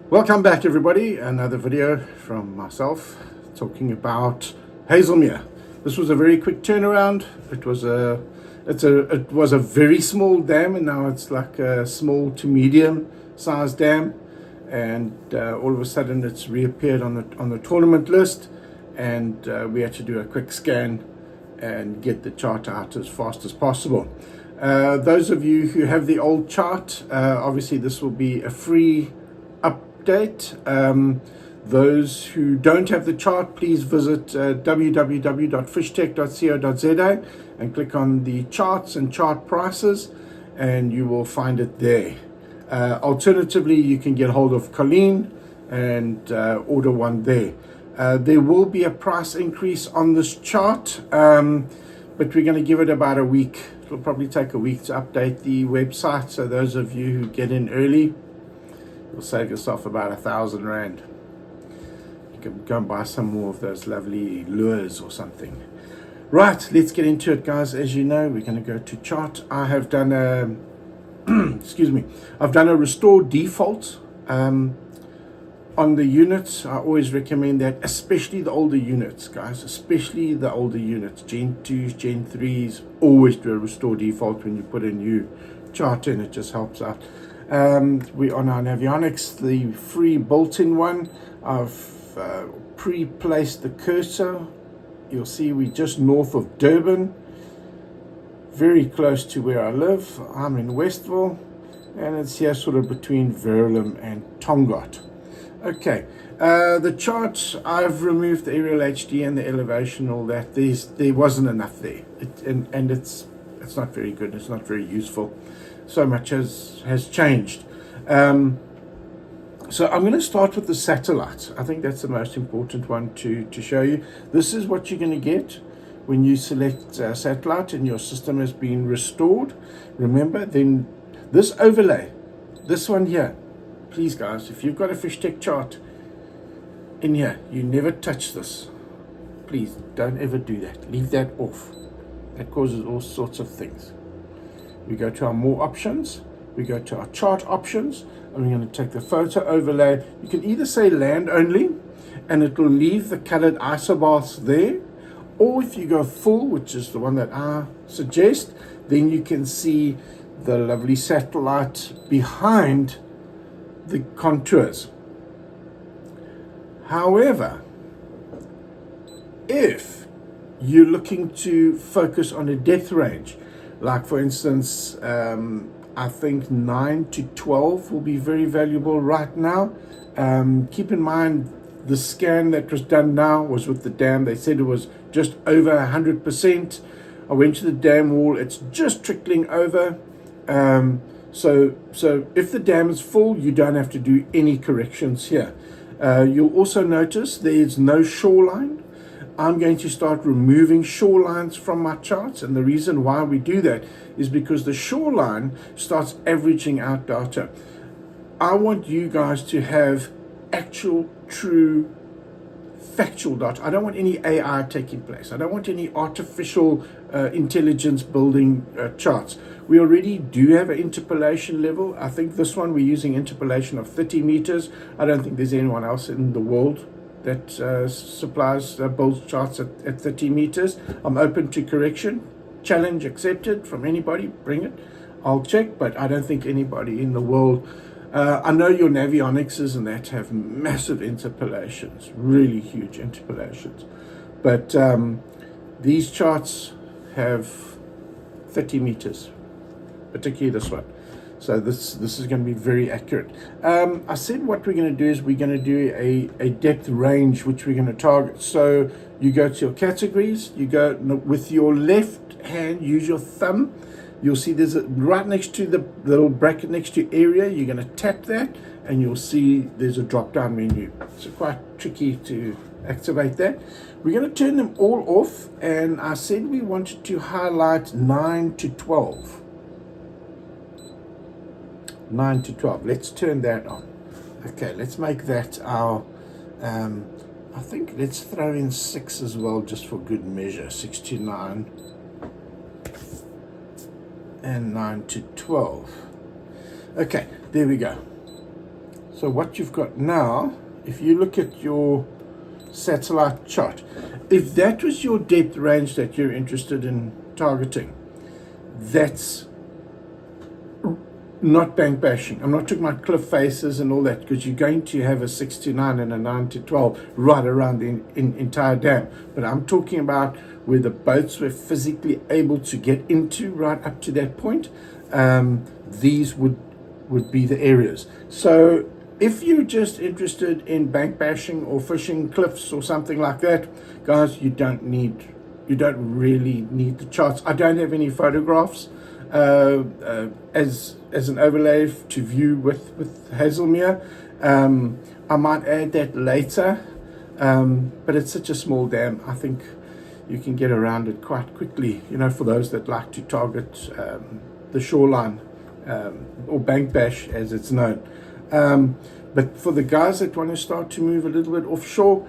Welcome back, everybody. Another video from myself talking about Hazelmere. This was a very quick turnaround. It was a very small dam, and now it's like a small to medium sized dam. And all of a sudden, it's reappeared on the tournament list, and we had to do a quick scan and get the chart out as fast as possible. Those of you who have the old chart, obviously this will be a free update. Those who don't have the chart, please visit www.fishtech.co.za and click on the charts and chart prices, and you will find it there. Alternatively, you can get hold of Colleen and order one there. There will be a price increase on this chart, but we're going to give it about a week. It'll probably take a week to update the website, so those of you who get in early, you'll save yourself about R1,000. You can go and buy some more of those lovely lures or something. Right, let's get into it, guys. As you know, we're going to go to chart. I have done a excuse me, I've done a restore default on the units. I always recommend that, especially the older units, guys, especially the older units, Gen 2s, Gen 3s. Always do a restore default when you put a new chart in. It just helps out. We're on our Navionics, the free built-in one. I've pre-placed the cursor. You'll see we're just north of Durban, very close to where I live. I'm in Westville, and it's here sort of between Verulam and Tongaat. Okay, the chart, I've removed the aerial HD and the elevation, all that. There wasn't enough there, and it's not very good. It's not very useful. So much has changed. So I'm going to start with the satellite. I think that's the most important one to show you. This is what you're going to get when you select satellite and your system has been restored. Remember, then this overlay, this one here, please guys, if you've got a FishTech chart in here, you never touch this. Please don't ever do that. Leave that off. That causes all sorts of things. We go to our more options, we go to our chart options, and we're going to take the photo overlay. You can either say land only, and it will leave the colored isobaths there, or if you go full, which is the one that I suggest, then you can see the lovely satellite behind the contours. However, if you're looking to focus on a depth range, like for instance, I think 9 to 12 will be very valuable right now. Keep in mind, the scan that was done now was with the dam. They said it was just over 100%. I went to the dam wall. It's just trickling over. So if the dam is full, you don't have to do any corrections here. You'll also notice there's no shoreline. I'm going to start removing shorelines from my charts, and the reason why we do that is because the shoreline starts averaging out data. I want you guys to have actual, true, factual data. I don't want any AI taking place. I don't want any artificial intelligence building charts. We already do have an interpolation level. I think this one we're using interpolation of 30 meters. I don't think there's anyone else in the world that supplies builds charts at 30 meters. I'm open to correction. Challenge accepted from anybody. Bring it. I'll check, but I don't think anybody in the world. I know your Navionics and that have massive interpolations, really huge interpolations, but these charts have 30 meters, particularly this one. So this is going to be very accurate. I said what we're going to do is we're going to do a depth range, which we're going to target. So you go to your categories, you go with your left hand, use your thumb. You'll see there's right next to the little bracket next to area. You're going to tap that, and you'll see there's a drop-down menu. It's quite tricky to activate that. We're going to turn them all off, and I said we wanted to highlight 9 to 12. 9 to 12. Let's turn that on. Okay, let's make that our, I think let's throw in 6 as well, just for good measure. 6 to 9 and 9 to 12. Okay, there we go. So what you've got now, if you look at your satellite chart, if that was your depth range that you're interested in targeting, that's not bank bashing. I'm not talking about cliff faces and all that, because you're going to have a 6 to 9 and a 9 to 12 right around the entire dam. But I'm talking about where the boats were physically able to get into right up to that point. These would be the areas. So if you're just interested in bank bashing or fishing cliffs or something like that, guys, you don't really need the charts. I don't have any photographs as an overlay to view with Hazelmere. I might add that later, but it's such a small dam. I think you can get around it quite quickly, for those that like to target the shoreline, or bank bash as it's known. But for the guys that want to start to move a little bit offshore,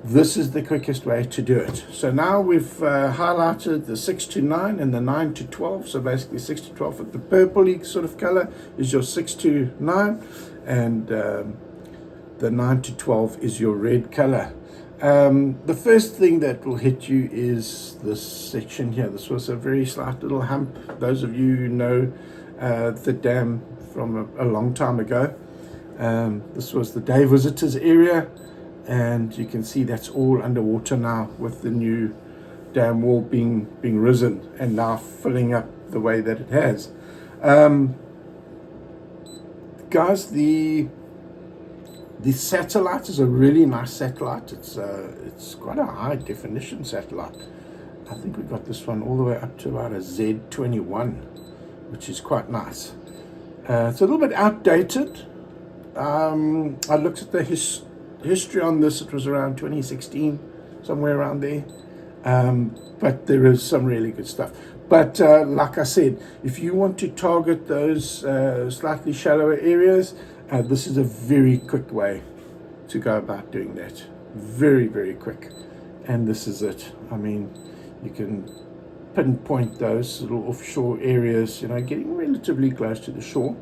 this is the quickest way to do it. So now we've highlighted the 6 to 9 and the 9 to 12. So basically 6 to 12 with the purpley sort of color is your 6 to 9, and the 9 to 12 is your red color. The first thing that will hit you is this section here. This was a very slight little hump. Those of you who know the dam from a long time ago, this was the day visitors area, and you can see that's all underwater now with the new dam wall being risen and now filling up the way that it has. Guys, the satellite is a really nice satellite. It's quite a high definition satellite. I think we got this one all the way up to about a Z21, which is quite nice. It's a little bit outdated. I looked at the history on this. It was around 2016, somewhere around there. But there is some really good stuff. But like I said, if you want to target those slightly shallower areas, this is a very quick way to go about doing that. Very, very quick. And this is it. I mean, you can pinpoint those little offshore areas, getting relatively close to the shore.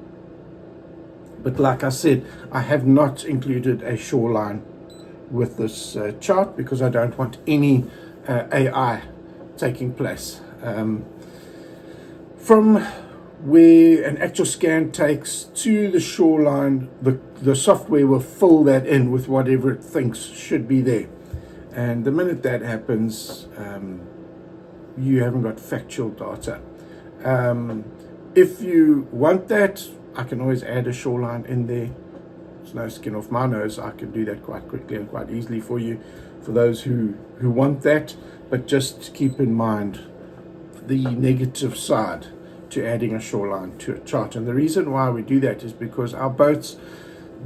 But like I said, I have not included a shoreline with this chart because I don't want any AI taking place. From where an actual scan takes to the shoreline, the software will fill that in with whatever it thinks should be there. And the minute that happens, you haven't got factual data. If you want that, I can always add a shoreline in there. It's no skin off my nose. I can do that quite quickly and quite easily for you, for those who want that. But just keep in mind the negative side to adding a shoreline to a chart. And the reason why we do that is because our boats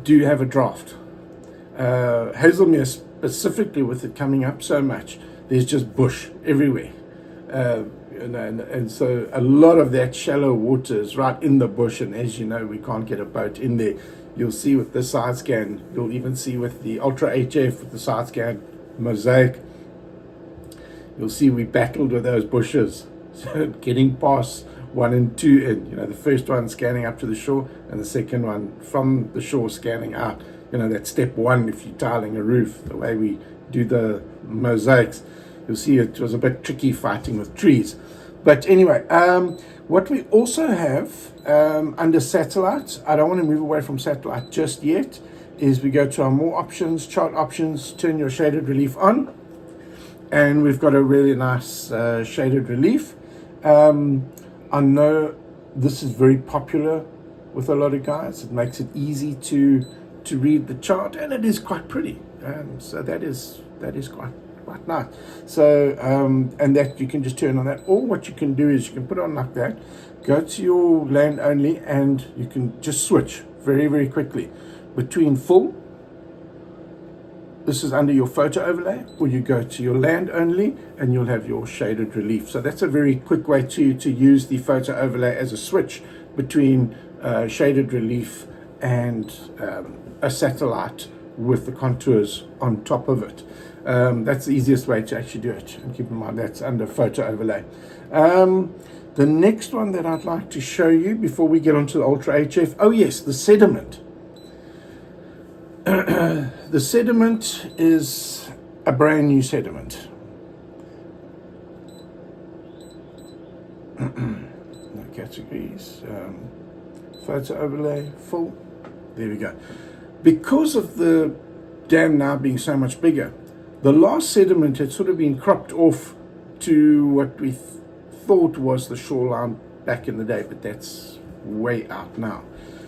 do have a draft. Hazelmere specifically, with it coming up so much, there's just bush everywhere. And so a lot of that shallow water is right in the bush, and as you know, we can't get a boat in there. You'll see with the Sidescan, you'll even see with the Ultra HF, with the Sidescan Mosaic, you'll see we battled with those bushes. So getting past 1 and 2 in, the first one scanning up to the shore, and the second one from the shore scanning out. That's step 1 if you're tiling a roof, the way we do the mosaics. You'll see it was a bit tricky fighting with trees. But anyway, what we also have under satellite, I don't want to move away from satellite just yet, is we go to our more options, chart options, turn your shaded relief on. And we've got a really nice shaded relief. I know this is very popular with a lot of guys. It makes it easy to read the chart, and it is quite pretty. So that is quite nice. So and that you can just turn on that. Or what you can do is you can put it on like that, go to your land only, and you can just switch very, very quickly between full. This is under your photo overlay, or you go to your land only and you'll have your shaded relief. So that's a very quick way to use the photo overlay as a switch between shaded relief and a satellite with the contours on top of it. That's the easiest way to actually do it. And keep in mind that's under photo overlay. The next one that I'd like to show you before we get onto the Ultra HF, oh yes, the sediment. The sediment is a brand new sediment. No categories. Photo overlay, full. There we go. Because of the dam now being so much bigger, the last sediment had sort of been cropped off to what we thought was the shoreline back in the day, but that's way out now.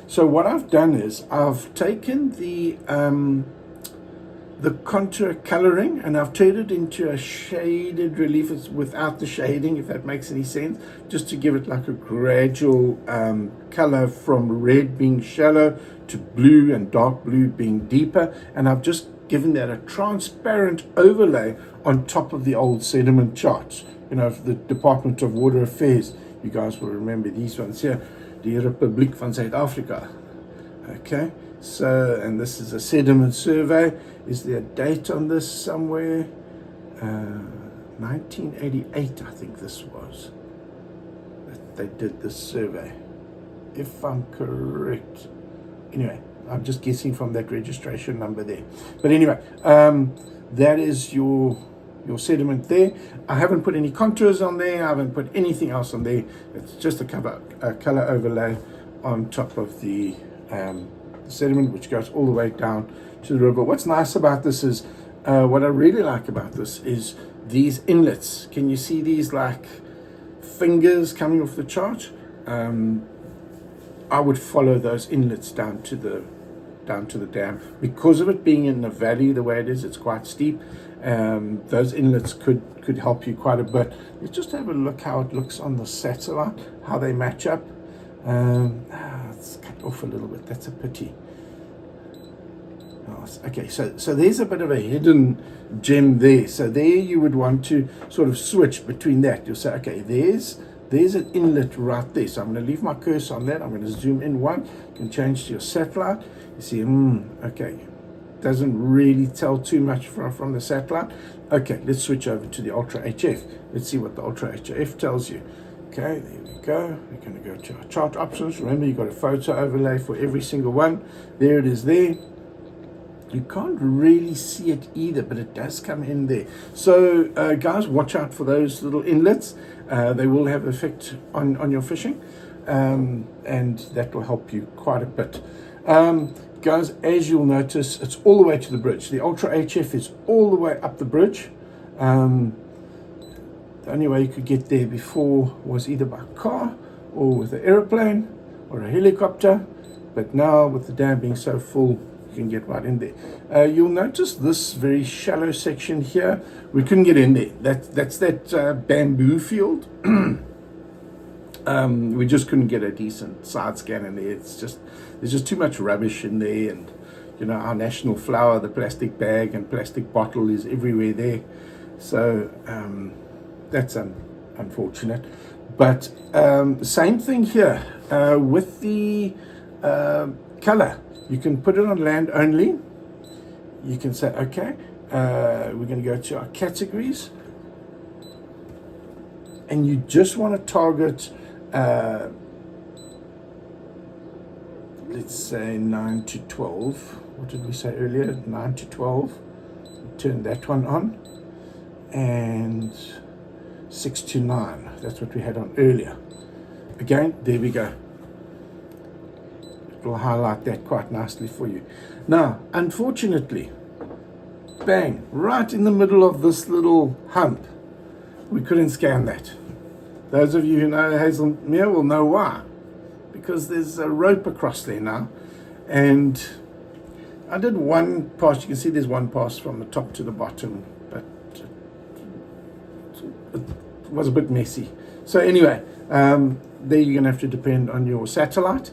So what I've done is I've taken the contour coloring and I've turned it into a shaded relief. It's without the shading, if that makes any sense, just to give it like a gradual color from red being shallow to blue and dark blue being deeper. And I've just given that a transparent overlay on top of the old sediment charts. You know, the Department of Water Affairs, you guys will remember these ones here, the Republiek van Zuid-Afrika. Okay, so, and this is a sediment survey. Is there a date on this somewhere? 1988, I think this was, that they did this survey, if I'm correct. Anyway, I'm just guessing from that registration number there. But anyway, that is your sediment there. I haven't put any contours on there. I haven't put anything else on there. It's just a color overlay on top of the sediment, which goes all the way down to the river. What's nice about this is, what I really like about this is these inlets. Can you see these like fingers coming off the chart? I would follow those inlets down to the dam. Because of it being in the valley the way it is, it's quite steep. Those inlets could help you quite a bit. Let's just have a look how it looks on the satellite, how they match up. It's cut off a little bit, that's a pity. Okay, so there's a bit of a hidden gem there. So there you would want to sort of switch between that. You'll say, okay, there's an inlet right there. So I'm going to leave my cursor on that. I'm going to zoom in one. You can change to your satellite. You see, okay, doesn't really tell too much from the satellite. Okay, let's switch over to the Ultra HF. Let's see what the Ultra HF tells you. Okay, there we go. We're going to go to our chart options. Remember, you've got a photo overlay for every single one. There it is there. You can't really see it either, but it does come in there. So, guys, watch out for those little inlets. They will have effect on your fishing, and that will help you quite a bit. Guys, as you'll notice, it's all the way to the bridge. The Ultra HF is all the way up the bridge. The only way you could get there before was either by car or with an aeroplane or a helicopter. But now, with the dam being so full, you can get right in there. You'll notice this very shallow section here. We couldn't get in there. That's that bamboo field. We just couldn't get a decent side scan in there. It's just, there's just too much rubbish in there, and you know, our national flower, the plastic bag and plastic bottle, is everywhere there. So that's unfortunate. But same thing here with the color. You can put it on land only. You can say, okay, we're going to go to our categories. And you just want to target, let's say 9 to 12. What did we say earlier? 9 to 12. Turn that one on. And 6 to 9. That's what we had on earlier. Again, there we go. Will highlight that quite nicely for you. Now, unfortunately, bang, right in the middle of this little hump, we couldn't scan that. Those of you who know Hazelmere will know why. Because there's a rope across there now. And I did one pass. You can see there's one pass from the top to the bottom, but it was a bit messy. So anyway, there you're going to have to depend on your satellite.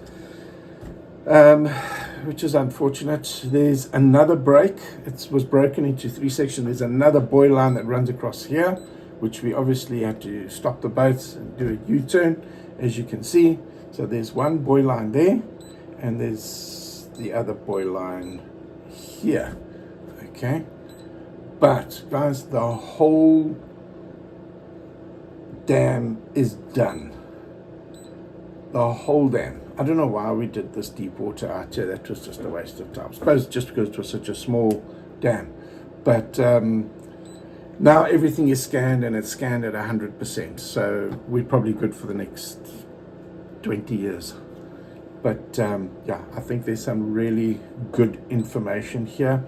Which is unfortunate. There's another break. It was broken into 3 sections. There's another buoy line that runs across here, which we obviously had to stop the boats and do a U-turn, as you can see. So there's one buoy line there, and there's the other buoy line here. Okay, but guys, the whole dam is done. The whole dam. I don't know why we did this deep water out here. That was just a waste of time. I suppose just because it was such a small dam. But now everything is scanned, and it's scanned at 100%. So we're probably good for the next 20 years. But yeah, I think there's some really good information here.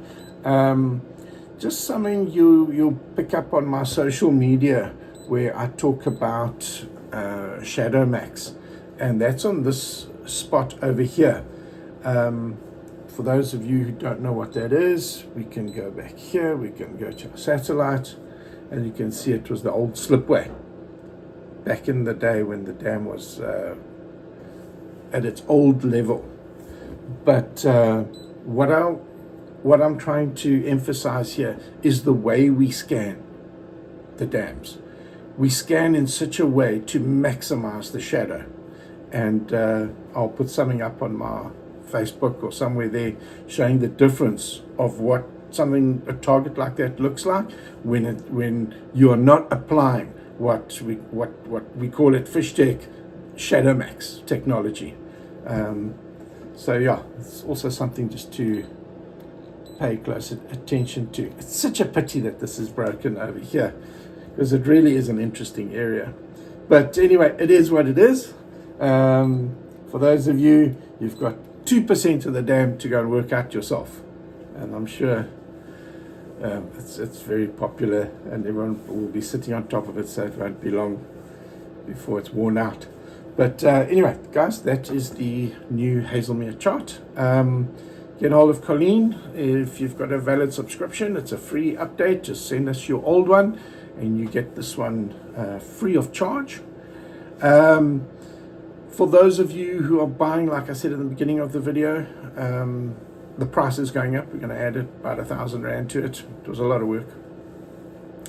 Just something you'll pick up on my social media, where I talk about shadow max, and that's on this spot over here. For those of you who don't know what that is, we can go back here, we can go to our satellite, and you can see it was the old slipway back in the day when the dam was at its old level. But what I'm trying to emphasize here is the way we scan the dams. We scan in such a way to maximize the shadow. And I'll put something up on my Facebook or somewhere there showing the difference of what a target like that looks like when you are not applying what we call it fish tech shadow max technology. So yeah, it's also something just to pay close attention to. It's such a pity that this is broken over here, because it really is an interesting area. But anyway, it is what it is. For those of you, you've got 2% of the dam to go and work out yourself, and I'm sure it's very popular, and everyone will be sitting on top of it, so it won't be long before it's worn out. But anyway, guys, that is the new Hazelmere chart. Get hold of Colleen if you've got a valid subscription. It's a free update. Just send us your old one, and you get this one free of charge. For those of you who are buying, like I said in the beginning of the video, the price is going up. We're going to add about 1,000 Rand to it. It was a lot of work,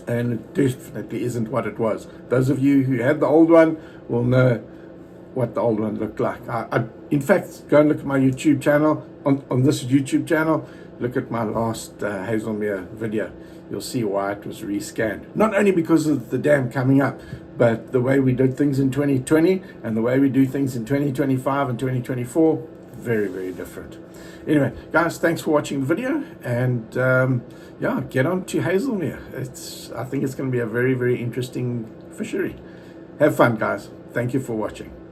and it definitely isn't what it was. Those of you who had the old one will know what the old one looked like. In fact, go and look at my YouTube channel. On this YouTube channel, look at my last Hazelmere video. You'll see why it was rescanned. Not only because of the dam coming up, but the way we did things in 2020 and the way we do things in 2025 and 2024, very, very different. Anyway, guys, thanks for watching the video, and yeah, get on to Hazelmere. I think it's going to be a very, very interesting fishery. Have fun, guys. Thank you for watching.